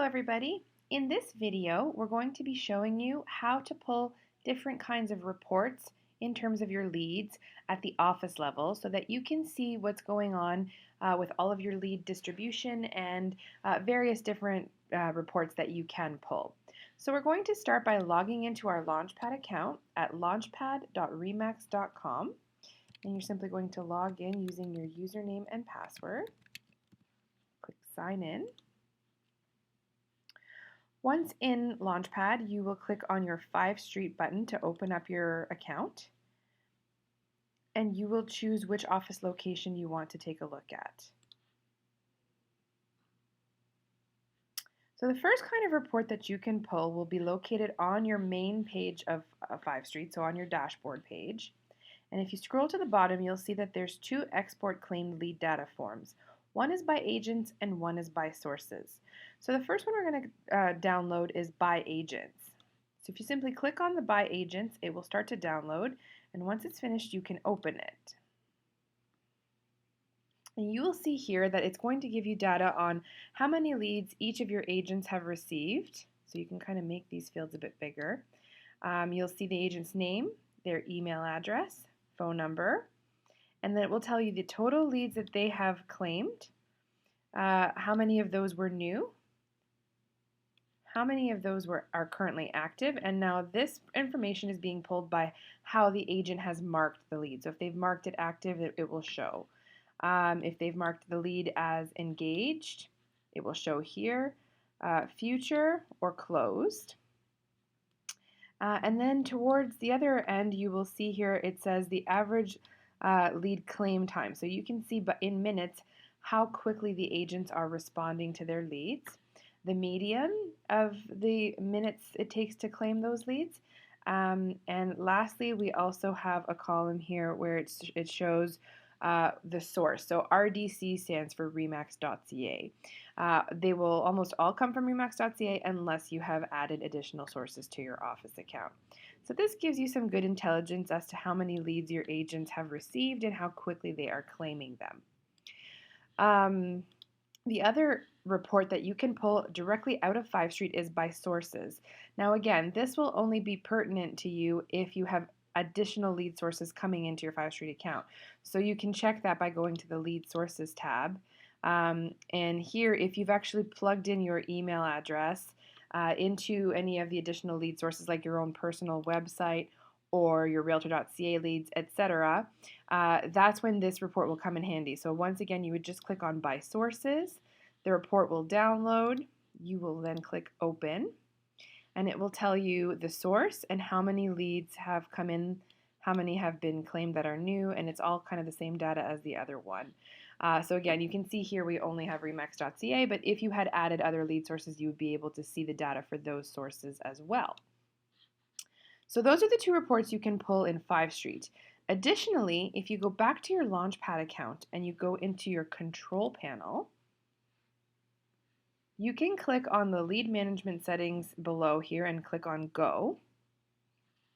everybody. In this video, we're going to be showing you how to pull different kinds of reports in terms of your leads at the office level so that you can see what's going on with all of your lead distribution and various different reports that you can pull. So we're going to start by logging into our Launchpad account at launchpad.remax.com, and you're simply going to log in using your username and password. Click sign in. Once in Launchpad, you will click on your FiveStreet button to open up your account, and you will choose which office location you want to take a look at. So the first kind of report that you can pull will be located on your main page of FiveStreet, so on your dashboard page. And if you scroll to the bottom, you'll see that there's two export claimed lead data forms. One is by agents and one is by sources. So the first one we're going to download is by agents. So if you simply click on the by agents, it will start to download, and once it's finished, you can open it. And you will see here that it's going to give you data on how many leads each of your agents have received. So you can kind of make these fields a bit bigger. You'll see the agent's name, their email address, phone number, and then it will tell you the total leads that they have claimed, how many of those were new, how many of those are currently active, and now this information is being pulled by how the agent has marked the lead. So if they've marked it active, it will show. If they've marked the lead as engaged, it will show here, future or closed. And then towards the other end, you will see here it says the average lead claim time. So you can see in minutes how quickly the agents are responding to their leads, the median of the minutes it takes to claim those leads. And lastly, we also have a column here where it shows the source. So RDC stands for remax.ca. They will almost all come from remax.ca unless you have added additional sources to your office account. So this gives you some good intelligence as to how many leads your agents have received and how quickly they are claiming them. The other report that you can pull directly out of FiveStreet is by sources. Now again, this will only be pertinent to you if you have additional lead sources coming into your FiveStreet account. So you can check that by going to the lead sources tab. And here, if you've actually plugged in your email address into any of the additional lead sources like your own personal website or your realtor.ca leads, etc., that's when this report will come in handy. So once again, you would just click on by sources. The report will download. You will then click open, and it will tell you the source and how many leads have come in, how many have been claimed that are new, and it's all kind of the same data as the other one. So again, you can see here we only have remax.ca, but if you had added other lead sources, you would be able to see the data for those sources as well. So those are the two reports you can pull in FiveStreet. Additionally, if you go back to your Launchpad account and you go into your control panel, you can click on the lead management settings below here and click on Go.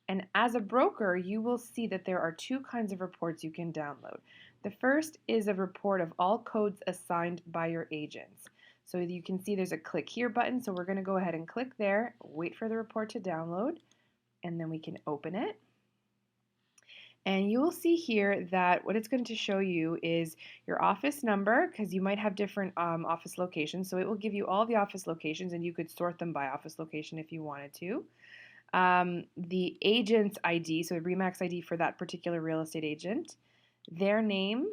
And as a broker, you will see that there are two kinds of reports you can download. The first is a report of all codes assigned by your agents. So you can see there's a click here button, so we're going to go ahead and click there, wait for the report to download, and then we can open it. And you will see here that what it's going to show you is your office number, because you might have different office locations. So it will give you all the office locations, and you could sort them by office location if you wanted to. The agent's ID, so the Remax ID for that particular real estate agent, their name,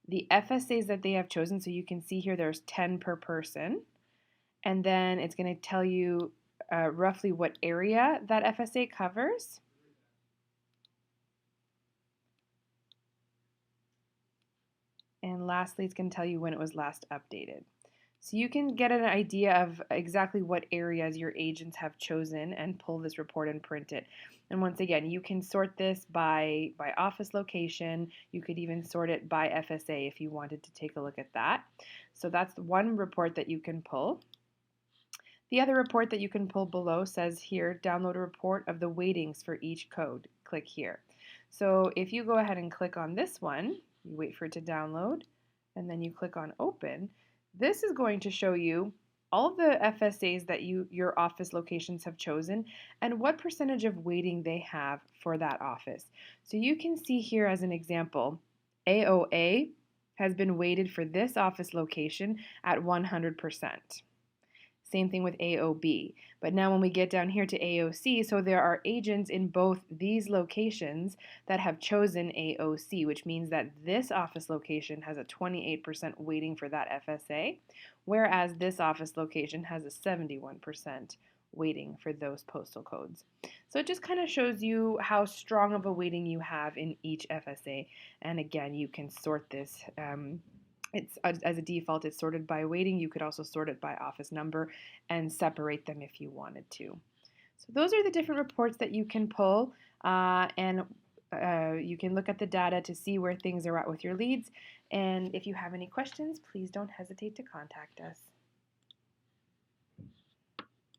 the FSAs that they have chosen. So you can see here there's 10 per person. And then it's going to tell you roughly what area that FSA covers. And lastly, it's going to tell you when it was last updated. So you can get an idea of exactly what areas your agents have chosen and pull this report and print it. And once again, you can sort this by office location. You could even sort it by FSA if you wanted to take a look at that. So that's one report that you can pull. The other report that you can pull below says here, download a report of the weightings for each code. Click here. So if you go ahead and click on this one, you wait for it to download, and then you click on open, this is going to show you all of the FSAs that your office locations have chosen and what percentage of weighting they have for that office. So you can see here as an example, AOA has been weighted for this office location at 100%. Same thing with AOB. But now when we get down here to AOC, so there are agents in both these locations that have chosen AOC, which means that this office location has a 28% weighting for that FSA, whereas this office location has a 71% weighting for those postal codes. So it just kind of shows you how strong of a weighting you have in each FSA. And again, you can sort this. It's as a default, it's sorted by weighting. You could also sort it by office number and separate them if you wanted to. So those are the different reports that you can pull, and you can look at the data to see where things are at with your leads. And if you have any questions, please don't hesitate to contact us.